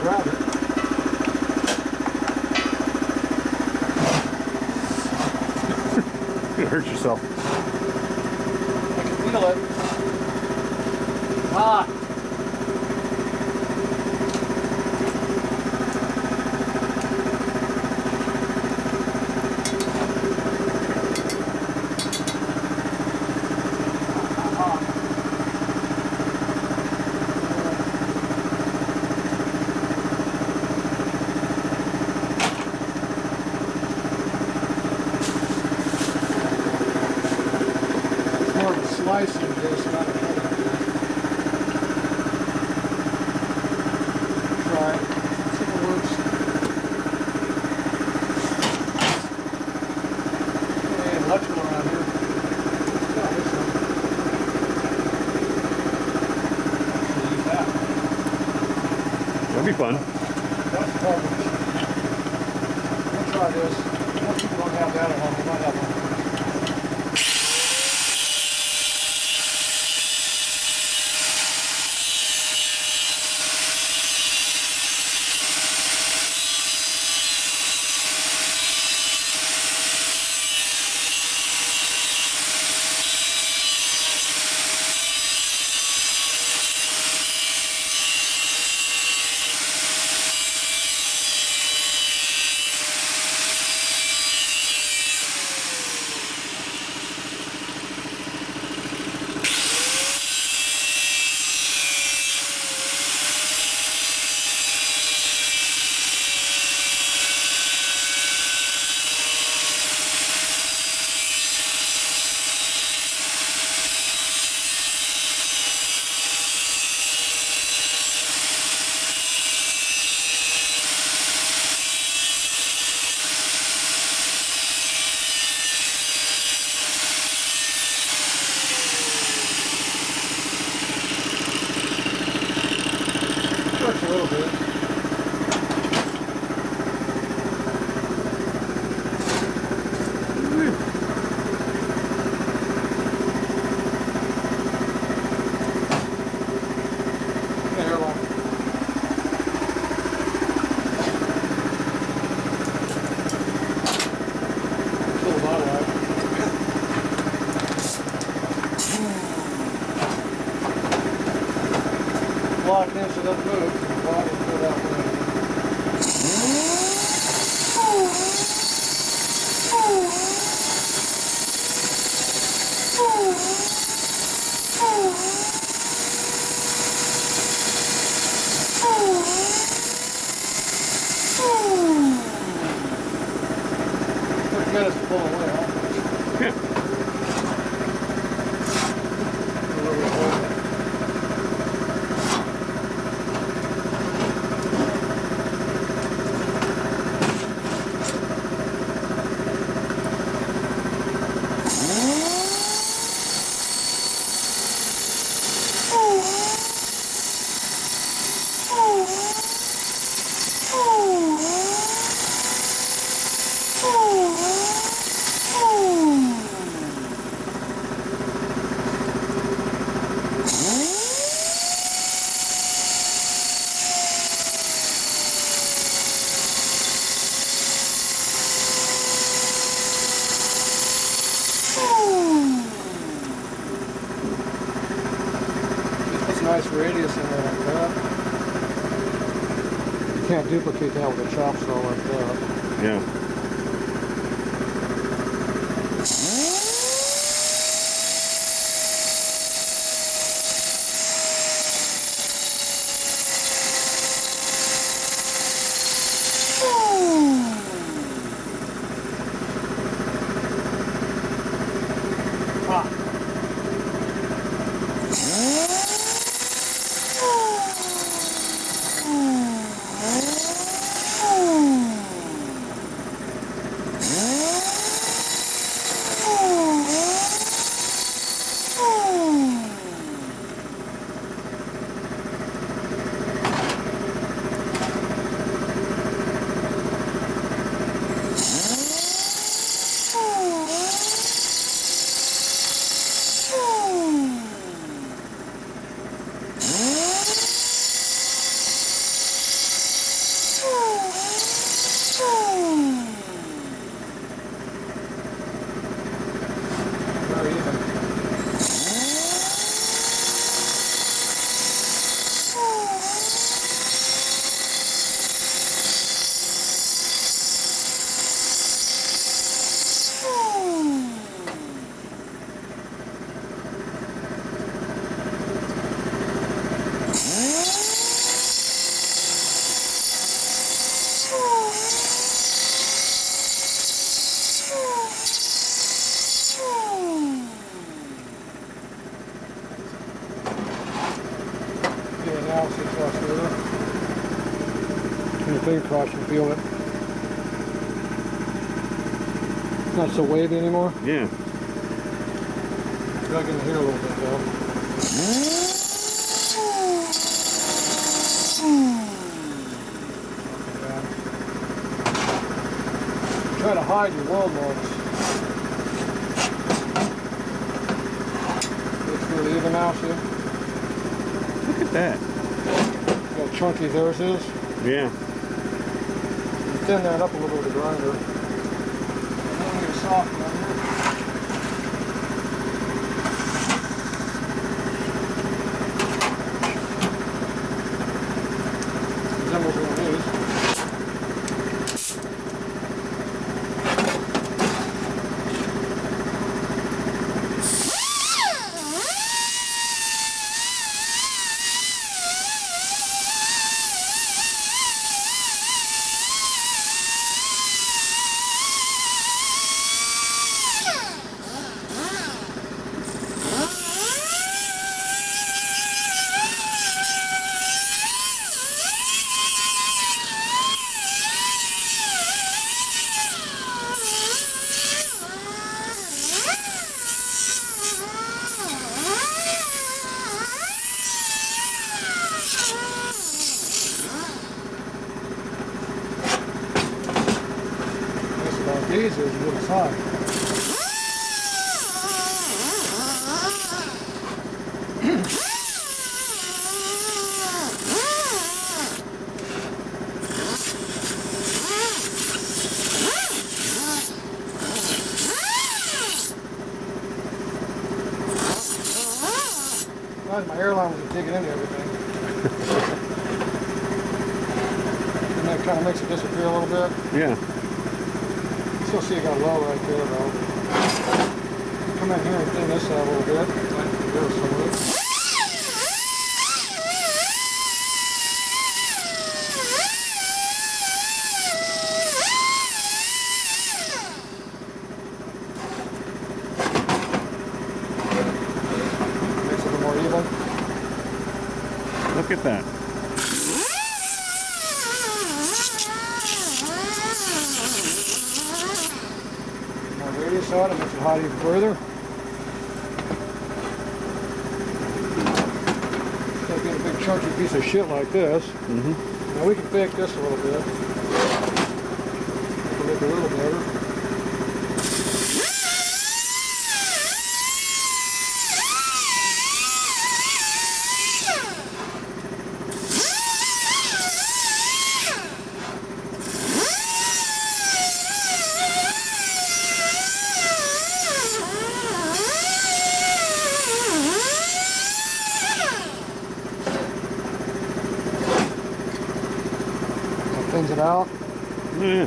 grab it. You're gonna hurt yourself. I can feel it. Ah! Slicing this, not a cutting. Try it. See if it works. Okay, electrical around here. Yeah, there's some. Actually use that. That'd be fun. That's garbage. We'll try this. Most people don't have that at home. They might have one. Works a little bit. Lock in so it doesn't move. The bottle will pull out there. Pretty good as to pull away, huh? Yeah. Nice radius in there like that. You can't duplicate that with a chop saw like that. Yeah. now, see across there. Anything across, you can feel it. It's not so wavy anymore. Yeah. Dug in here a little bit though. Try to hide your world noise. Looks really even now, see? Look at that. See how chunky theirs is? Yeah. You thin that up a little with the grinder. And then we get soft down here. Resembles one of these. These are a little high. My airline was digging into everything. And that kind of makes it disappear a little bit. Yeah. Still see it got low right there though. Come in here and thin this out a little bit. There's some of it. Makes it a little more even. Look at that. Radius out, it makes it hide even further. Instead of being a big chunky piece of shit like this. Now we can fake this a little bit. Make it look a little better. Thins it out. Yeah.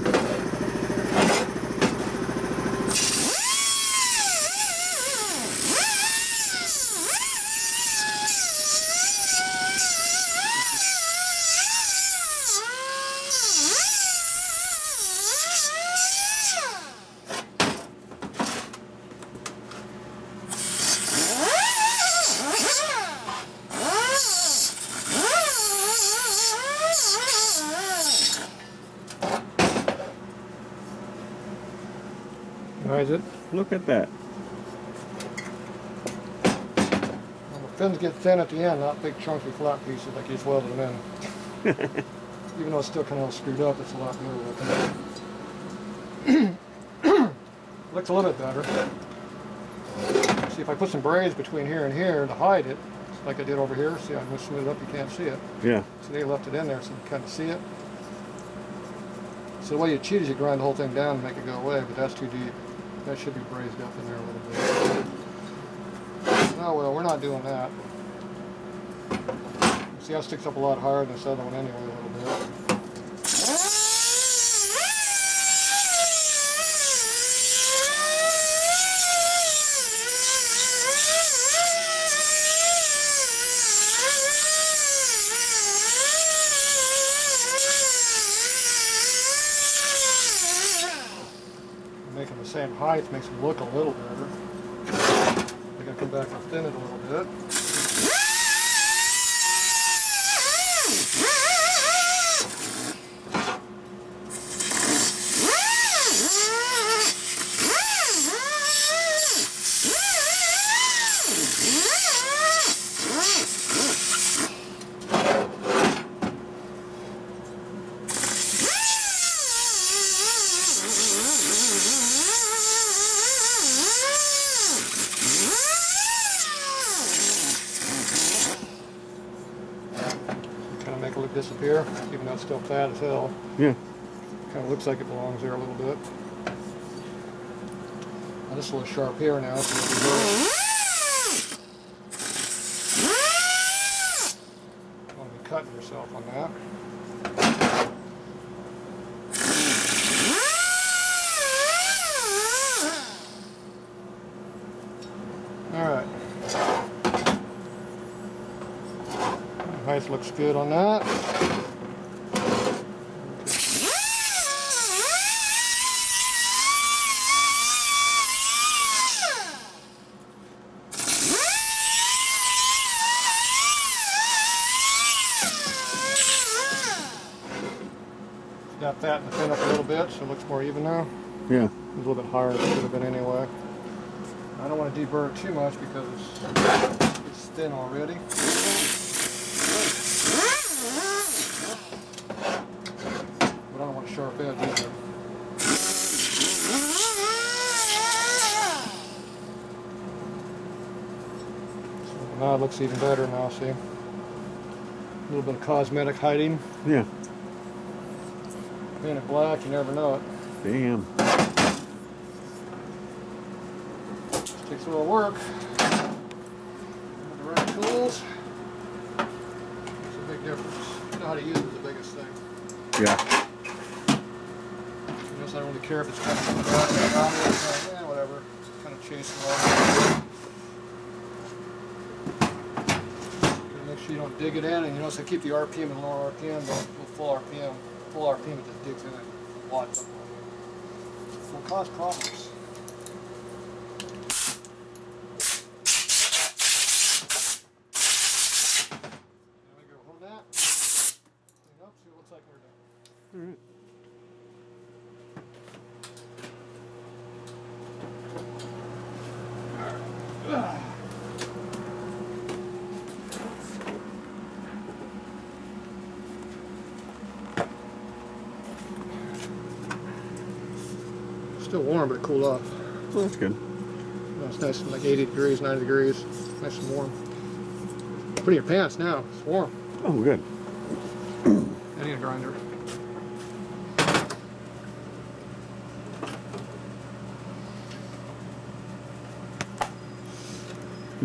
Rise it. Look at that. Well, the fins get thin at the end, not big chunky flat pieces like you just welded them in. Even though it's still kind of all screwed up, it's a lot better looking. Looks a little bit better. See, if I put some braids between here and here to hide it, like I did over here, see, I'm going to smooth it up, you can't see it. Yeah. So they left it in there so you can kind of see it. So the way you cheat is you grind the whole thing down and make it go away, but that's too deep. That should be braised up in there a little bit. Oh well, we're not doing that. See how it sticks up a lot harder than this other one anyway a little bit. Making the same height makes them look a little better. I gotta come back and thin it a little bit. would disappear, even though it's still fat as hell. Yeah. Kind of looks like it belongs there a little bit. Now this is a little sharp here now, so it'll be you want to be cutting yourself on that. Alright. Height looks good on that. Got that in the fin up a little bit, so it looks more even now. Yeah. It's a little bit higher than it should have been anyway. I don't want to deburr it too much because it's thin already. But I don't want a sharp edge either. So now it looks even better now, see? A little bit of cosmetic hiding. Yeah. Paint it black, you never know it. Damn. Takes a little work. With the right tools, makes a big difference. You know how to use it is the biggest thing. Yeah. You notice I don't really care if it's kind of coming back around it, yeah, whatever. Just kind of chasing along. Make sure you don't dig it in, and you notice I keep the RPM and lower RPM, but with full RPM it just digs in and wads up on you. It will cause problems. Alright. Still warm, but it cooled off. Well, that's good. It's nice, like 80 degrees, 90 degrees. Nice and warm. Put in your pants now. It's warm. Oh, good. I need a grinder.